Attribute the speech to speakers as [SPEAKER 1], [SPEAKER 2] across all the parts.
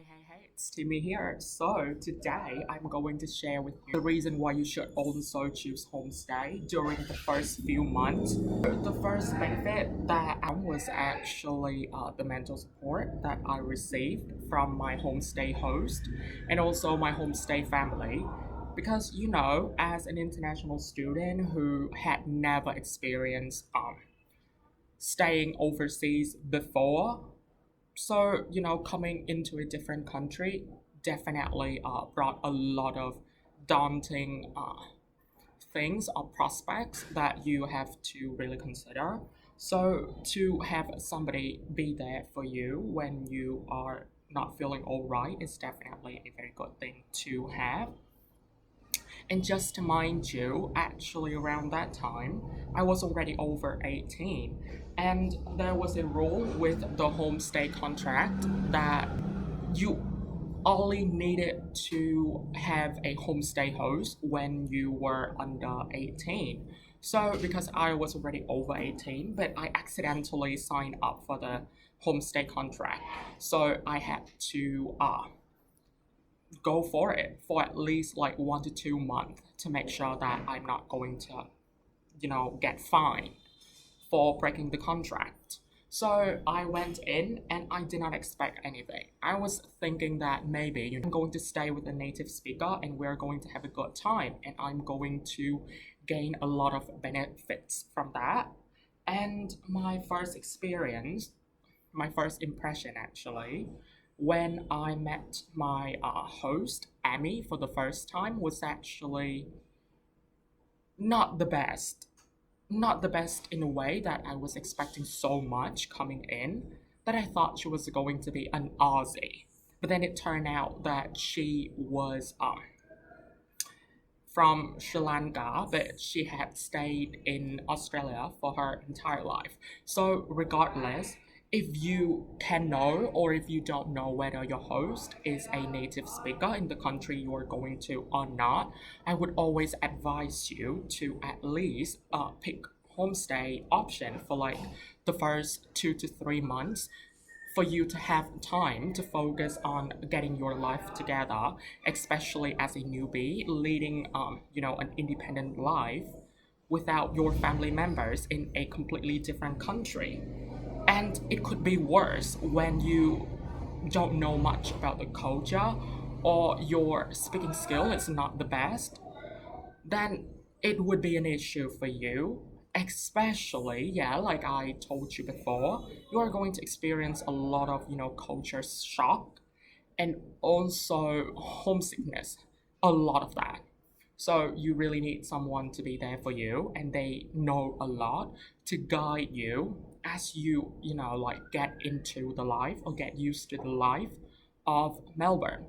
[SPEAKER 1] Hey, it's Timmy here. So today I'm going to share with you the reason why you should also choose homestay during the first few months. The first benefit that I was actually the mental support that I received from my homestay host and also my homestay family. Because as an international student who had never experienced staying overseas before, so, coming into a different country definitely brought a lot of daunting things or prospects that you have to really consider. So, to have somebody be there for you when you are not feeling all right is definitely a very good thing to have. And just to mind you, actually around that time, I was already over 18. And there was a rule with the homestay contract that you only needed to have a homestay host when you were under 18. So because I was already over 18, but I accidentally signed up for the homestay contract. So I had to go for it for at least like 1 to 2 months to make sure that I'm not going to, get fined for breaking the contract. So I went in and I did not expect anything. I was thinking that maybe I'm going to stay with a native speaker and we're going to have a good time and I'm going to gain a lot of benefits from that. And my first impression actually, when I met my host, Amy, for the first time was actually not the best. Not the best in a way that I was expecting so much coming in that I thought she was going to be an Aussie. But then it turned out that she was from Sri Lanka, but she had stayed in Australia for her entire life. So, regardless, if you can know or if you don't know whether your host is a native speaker in the country you are going to or not, I would always advise you to at least pick homestay option for like the first 2 to 3 months for you to have time to focus on getting your life together, especially as a newbie leading an independent life without your family members in a completely different country. And it could be worse when you don't know much about the culture or your speaking skill is not the best, then it would be an issue for you. Especially, yeah, like I told you before, you are going to experience a lot of, culture shock and also homesickness, a lot of that. So you really need someone to be there for you and they know a lot to guide you as you get into the life or get used to the life of Melbourne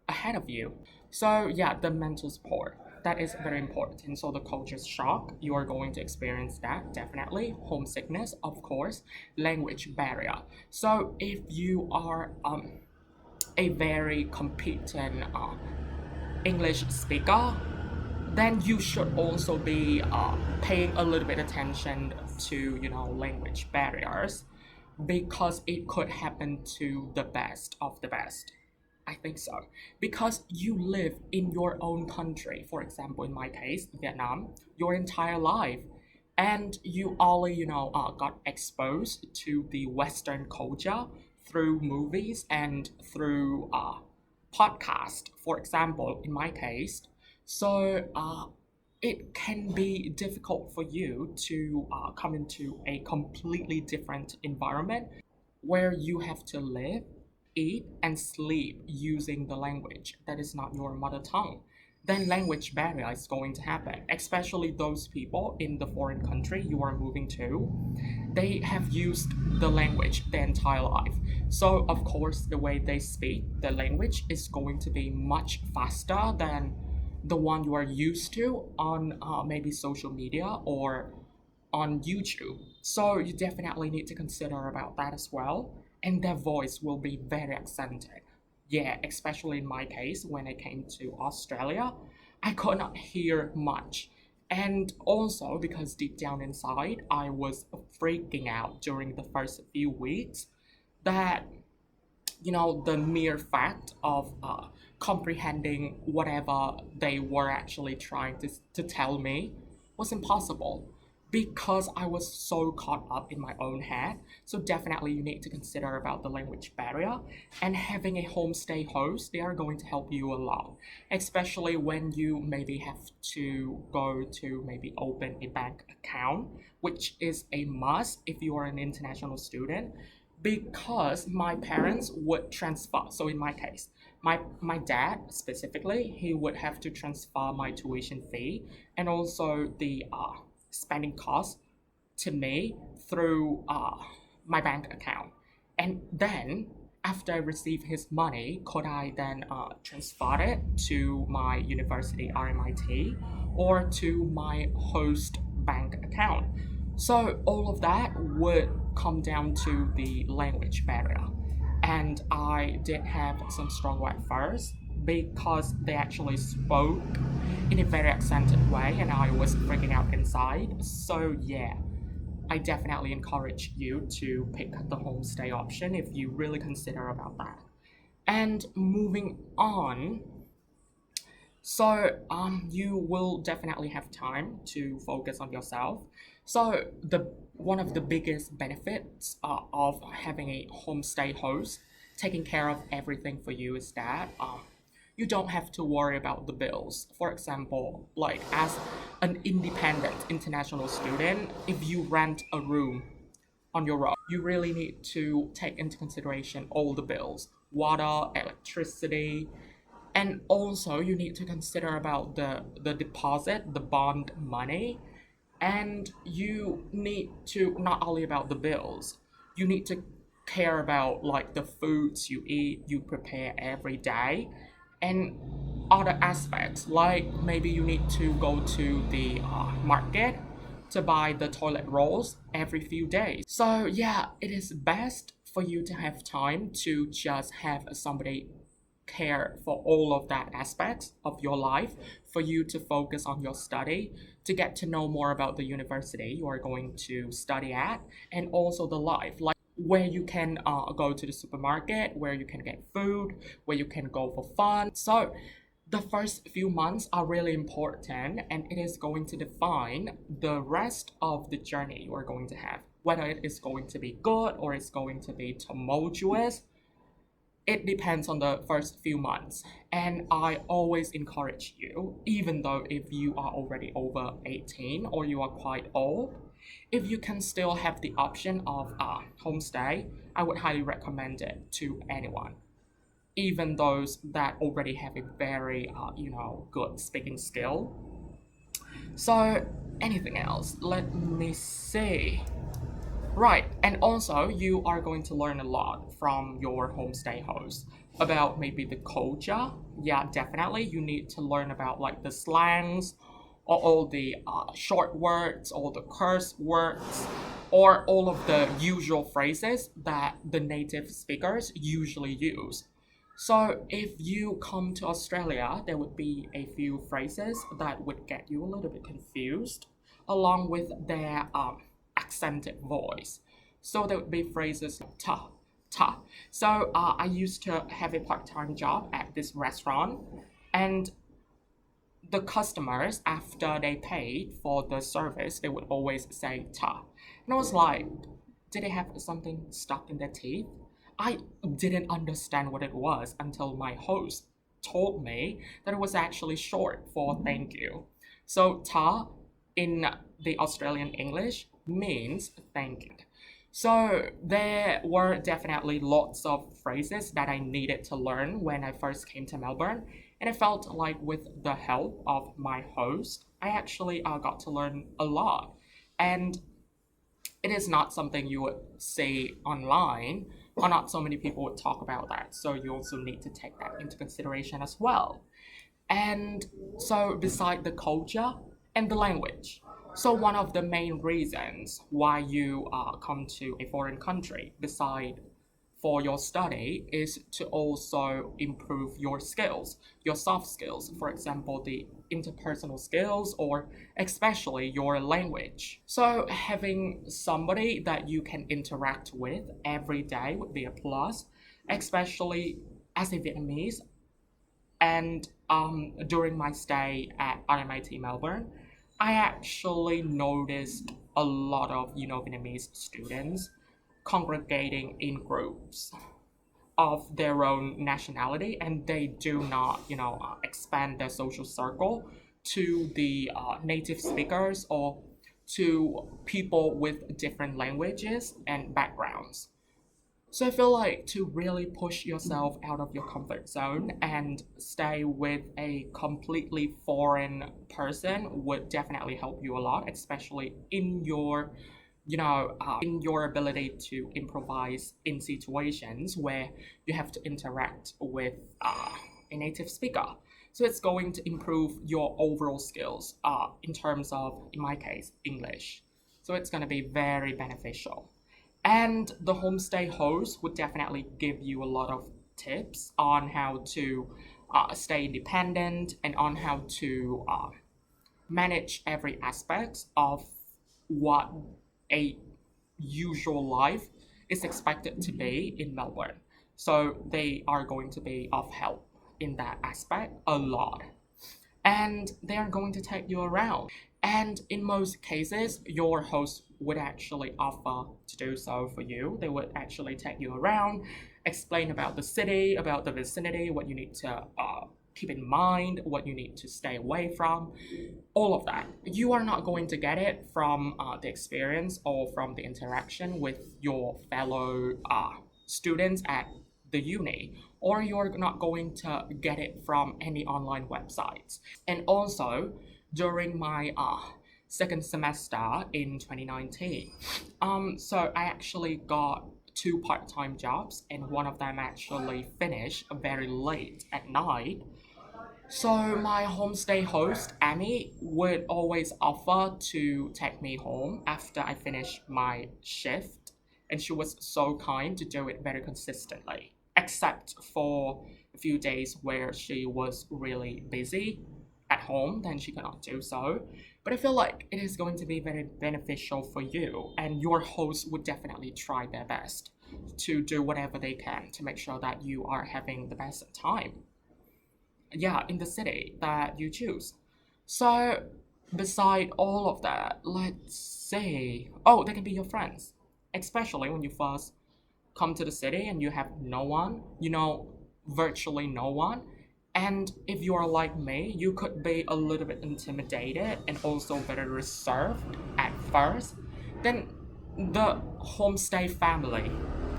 [SPEAKER 1] ahead of you. So yeah, the mental support. That is very important. So the culture shock, you are going to experience that definitely. Homesickness, of course, language barrier. So if you are a very competent English speaker, then you should also be paying a little bit attention to language barriers because it could happen to the best of the best. I think so. Because you live in your own country, for example, in my case, Vietnam, your entire life, and you only, got exposed to the Western culture through movies and through podcast, for example, in my case. So it can be difficult for you to come into a completely different environment where you have to live, eat, and sleep using the language that is not your mother tongue. Then language barrier is going to happen, especially those people in the foreign country you are moving to. They have used the language their entire life. So of course the way they speak the language is going to be much faster than the one you are used to on maybe social media or on YouTube. So you definitely need to consider about that as well. And their voice will be very accented. Yeah, especially in my case, when I came to Australia, I could not hear much. And also because deep down inside, I was freaking out during the first few weeks that the mere fact of comprehending whatever they were actually trying to tell me was impossible because I was so caught up in my own head. So definitely you need to consider about the language barrier, and having a homestay host, they are going to help you a lot, especially when you maybe have to go to maybe open a bank account, which is a must if you are an international student, because my parents would transfer. So in my case, my dad specifically, he would have to transfer my tuition fee and also the spending costs to me through my bank account. And then after I receive his money, could I then transfer it to my university RMIT or to my host bank account? So all of that would come down to the language barrier. And I did have some struggle at first because they actually spoke in a very accented way and I was freaking out inside. So yeah, I definitely encourage you to pick the homestay option if you really consider about that. And moving on, so you will definitely have time to focus on yourself. So the one of the biggest benefits of having a homestay host taking care of everything for you is that you don't have to worry about the bills. For example, like as an independent international student, if you rent a room on your own, you really need to take into consideration all the bills, water, electricity, and also you need to consider about the deposit, the bond money, and you need to not only about the bills, you need to care about like the foods you eat, you prepare every day, and other aspects like maybe you need to go to the market to buy the toilet rolls every few days. So yeah, it is best for you to have time to just have somebody care for all of that aspects of your life, for you to focus on your study, to get to know more about the university you are going to study at, and also the life, like where you can go to the supermarket, where you can get food, where you can go for fun. So the first few months are really important and it is going to define the rest of the journey you are going to have. Whether it is going to be good or it's going to be tumultuous, it depends on the first few months. And I always encourage you, even though if you are already over 18 or you are quite old, if you can still have the option of homestay, I would highly recommend it to anyone, even those that already have a very good speaking skill. So anything else? Let me see. Right, and also you are going to learn a lot from your homestay host about maybe the culture. Yeah, definitely you need to learn about like the slangs or all the short words, all the curse words, or all of the usual phrases that the native speakers usually use. So if you come to Australia, there would be a few phrases that would get you a little bit confused, along with their accented voice. So there would be phrases like ta, ta. So I used to have a part-time job at this restaurant, and the customers, after they paid for the service, they would always say ta. And I was like, did they have something stuck in their teeth? I didn't understand what it was until my host told me that it was actually short for thank you. So ta in the Australian English means thank you. So there were definitely lots of phrases that I needed to learn when I first came to Melbourne. And I felt like with the help of my host, I actually got to learn a lot. And it is not something you would see online, or not so many people would talk about that. So you also need to take that into consideration as well. And so beside the culture and the language, so one of the main reasons why you come to a foreign country beside for your study is to also improve your skills, your soft skills, for example, the interpersonal skills or especially your language. So having somebody that you can interact with every day would be a plus, especially as a Vietnamese. And during my stay at RMIT Melbourne, I actually noticed a lot of Vietnamese students congregating in groups of their own nationality, and they do not expand their social circle to the native speakers or to people with different languages and backgrounds. So I feel like to really push yourself out of your comfort zone and stay with a completely foreign person would definitely help you a lot, especially in your in your ability to improvise in situations where you have to interact with a native speaker. So it's going to improve your overall skills in terms of, in my case, English. So it's going to be very beneficial. And the homestay host would definitely give you a lot of tips on how to stay independent and on how to manage every aspect of what a usual life is expected to be in Melbourne. So they are going to be of help in that aspect a lot. And they are going to take you around. And in most cases, your host would actually offer to do so for you. They would actually take you around, explain about the city, about the vicinity, what you need to keep in mind, what you need to stay away from, all of that. You are not going to get it from the experience or from the interaction with your fellow students at the uni, or you're not going to get it from any online websites. And also, during my second semester in 2019, so I actually got two part-time jobs, and one of them actually finished very late at night. So my homestay host, Amy, would always offer to take me home after I finished my shift, and she was so kind to do it very consistently, except for a few days where she was really busy at home, then she cannot do so. But I feel like it is going to be very beneficial for you, and your host would definitely try their best to do whatever they can to make sure that you are having the best time, yeah, in the city that you choose. So beside all of that, let's say, oh, they can be your friends, especially when you first come to the city and you have no one, virtually no one. And if you are like me, you could be a little bit intimidated and also very reserved at first. Then the homestay family,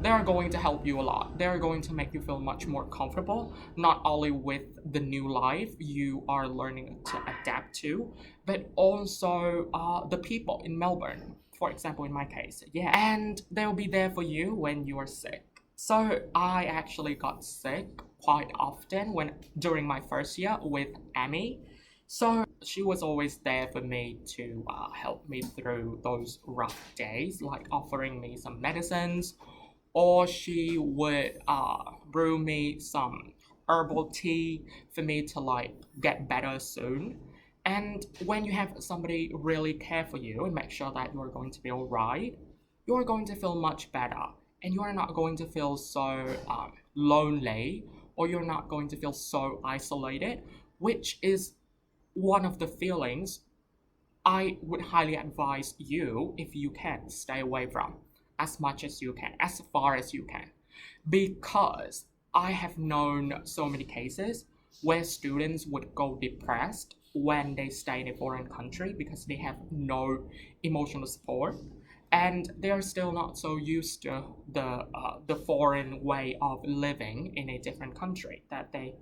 [SPEAKER 1] they are going to help you a lot. They are going to make you feel much more comfortable, not only with the new life you are learning to adapt to, but also the people in Melbourne, for example, in my case. Yeah, and they'll be there for you when you are sick. So I actually got sick quite often during my first year with Amy. So she was always there for me to help me through those rough days, like offering me some medicines, or she would brew me some herbal tea for me to like get better soon. And when you have somebody really care for you and make sure that you're going to be all right, you're going to feel much better, and you're not going to feel so lonely, or you're not going to feel so isolated, which is one of the feelings I would highly advise you, if you can, stay away from as much as you can, as far as you can. Because I have known so many cases where students would go depressed when they stay in a foreign country because they have no emotional support, and they are still not so used to the foreign way of living in a different country, that they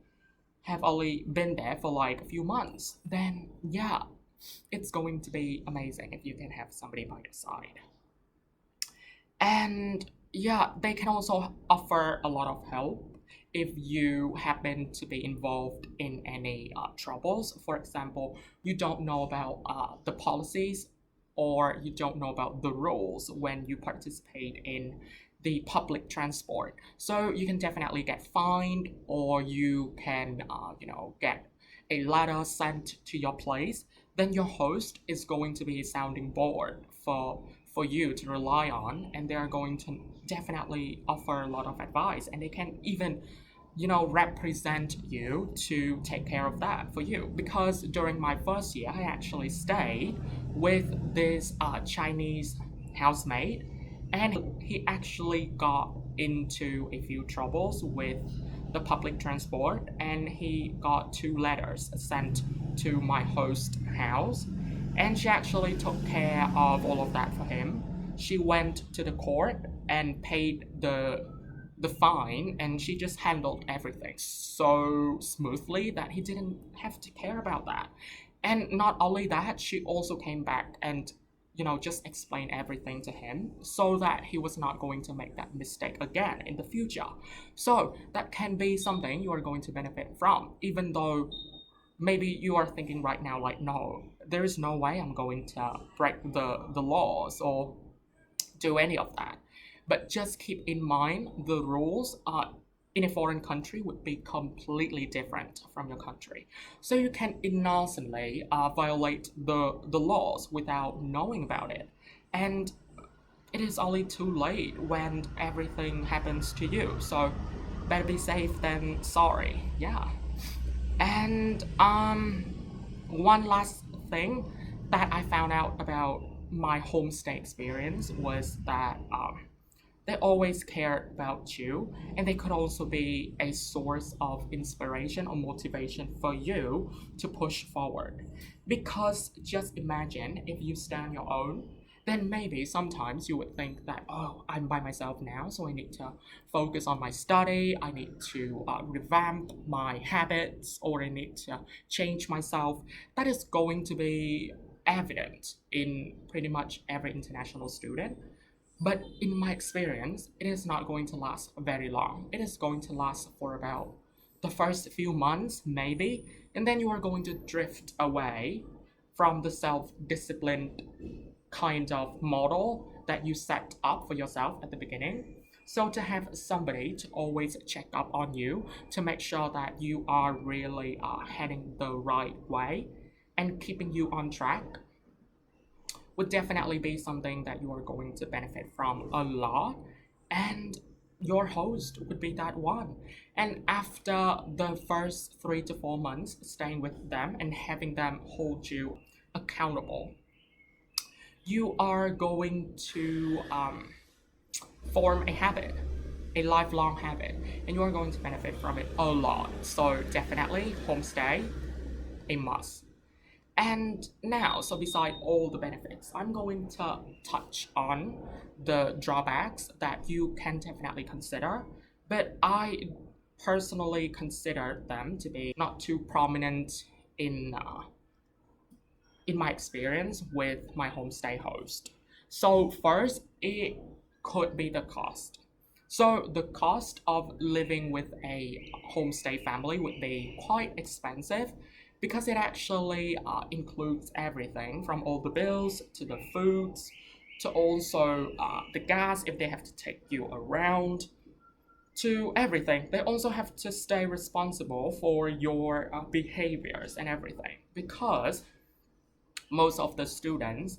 [SPEAKER 1] have only been there for like a few months. Then yeah, it's going to be amazing if you can have somebody by your side. And yeah, they can also offer a lot of help if you happen to be involved in any troubles. For example, you don't know about the policies, or you don't know about the rules when you participate in the public transport. So you can definitely get fined, or you can, get a letter sent to your place. Then your host is going to be a sounding board for you to rely on, and they are going to definitely offer a lot of advice, and they can even represent you to take care of that for you. Because during my first year, I actually stayed with this Chinese housemate, and he actually got into a few troubles with the public transport, and he got two letters sent to my host house, and she actually took care of all of that for him. She went to the court and paid the fine, and she just handled everything so smoothly that he didn't have to care about that. And not only that, she also came back and just explained everything to him so that he was not going to make that mistake again in the future. So that can be something you are going to benefit from, even though maybe you are thinking right now, like, no, there is no way I'm going to break the laws or do any of that. But just keep in mind the rules in a foreign country would be completely different from your country. So you can innocently violate the laws without knowing about it. And it is only too late when everything happens to you. So better be safe than sorry. Yeah. And one last thing that I found out about my homestay experience was that they always care about you, and they could also be a source of inspiration or motivation for you to push forward. Because just imagine if you stay on your own, then maybe sometimes you would think that, oh, I'm by myself now, so I need to focus on my study, I need to revamp my habits, or I need to change myself. That is going to be evident in pretty much every international student. But in my experience, it is not going to last very long. It is going to last for about the first few months, maybe, and then you are going to drift away from the self-disciplined kind of model that you set up for yourself at the beginning. So to have somebody to always check up on you to make sure that you are really heading the right way and keeping you on track would definitely be something that you are going to benefit from a lot. And your host would be that one. And after the first 3 to 4 months staying with them and having them hold you accountable, you are going to form a habit, a lifelong habit, and you are going to benefit from it a lot. So definitely homestay, a must. And now, so beside all the benefits, I'm going to touch on the drawbacks that you can definitely consider, but I personally consider them to be not too prominent in my experience with my homestay host. So first, it could be the cost. So the cost of living with a homestay family would be quite expensive because it actually includes everything from all the bills to the foods to also the gas if they have to take you around to everything. They also have to stay responsible for your behaviors and everything, because most of the students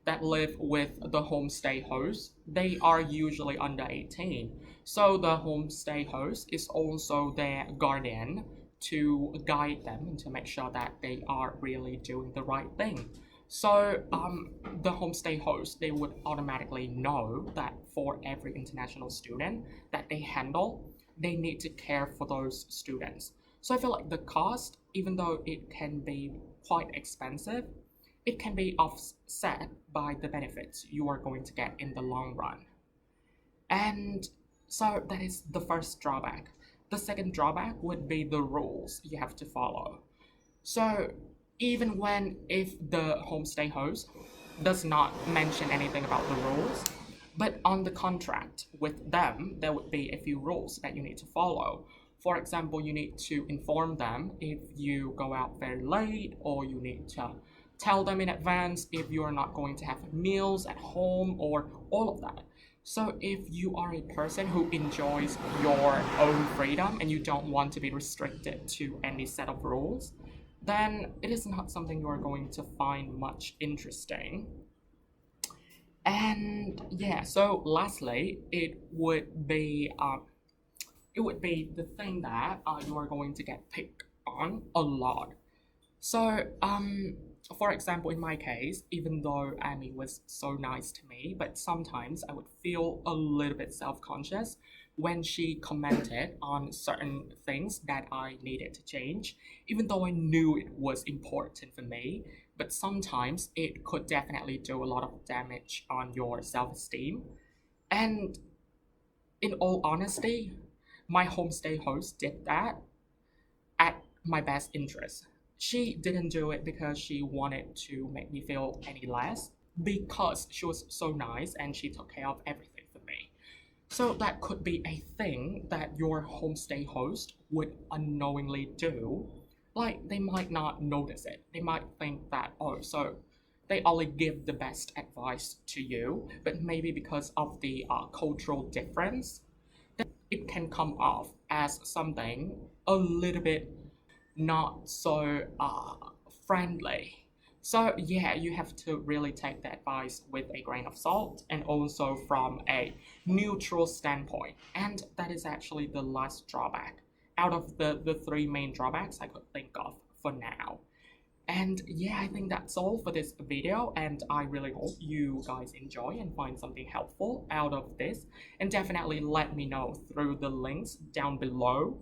[SPEAKER 1] that live with the homestay host, they are usually under 18. So the homestay host is also their guardian to guide them and to make sure that they are really doing the right thing. So the homestay host, they would automatically know that for every international student that they handle, they need to care for those students. So I feel like the cost, even though it can be quite expensive, it can be offset by the benefits you are going to get in the long run. And so that is the first drawback. The second drawback would be the rules you have to follow. So even if the homestay host does not mention anything about the rules, but on the contract with them, there would be a few rules that you need to follow. For example, you need to inform them if you go out very late, or you need to tell them in advance if you are not going to have meals at home, or all of that. So if you are a person who enjoys your own freedom and you don't want to be restricted to any set of rules, then it is not something you are going to find much interesting. And yeah, so lastly, it would be the thing that you are going to get picked on a lot. So, for example, in my case, even though Amy was so nice to me, but sometimes I would feel a little bit self-conscious when she commented on certain things that I needed to change, even though I knew it was important for me. But sometimes it could definitely do a lot of damage on your self-esteem. And in all honesty, my homestay host did that at my best interest. She didn't do it because she wanted to make me feel any less, because she was so nice and she took care of everything for me. So that could be a thing that your homestay host would unknowingly do. Like, they might not notice it. They might think that, oh, so they only give the best advice to you, but maybe because of the cultural difference, it can come off as something a little bit not so friendly. So yeah, you have to really take the advice with a grain of salt and also from a neutral standpoint. And that is actually the last drawback out of the three main drawbacks I could think of for now. And yeah, I think that's all for this video, and I really hope you guys enjoy and find something helpful out of this. And definitely let me know through the links down below.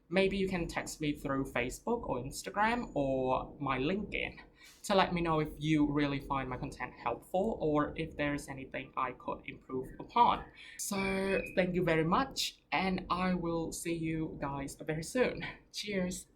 [SPEAKER 1] Maybe you can text me through Facebook or Instagram or my LinkedIn to let me know if you really find my content helpful or if there's anything I could improve upon. So thank you very much, and I will see you guys very soon. Cheers!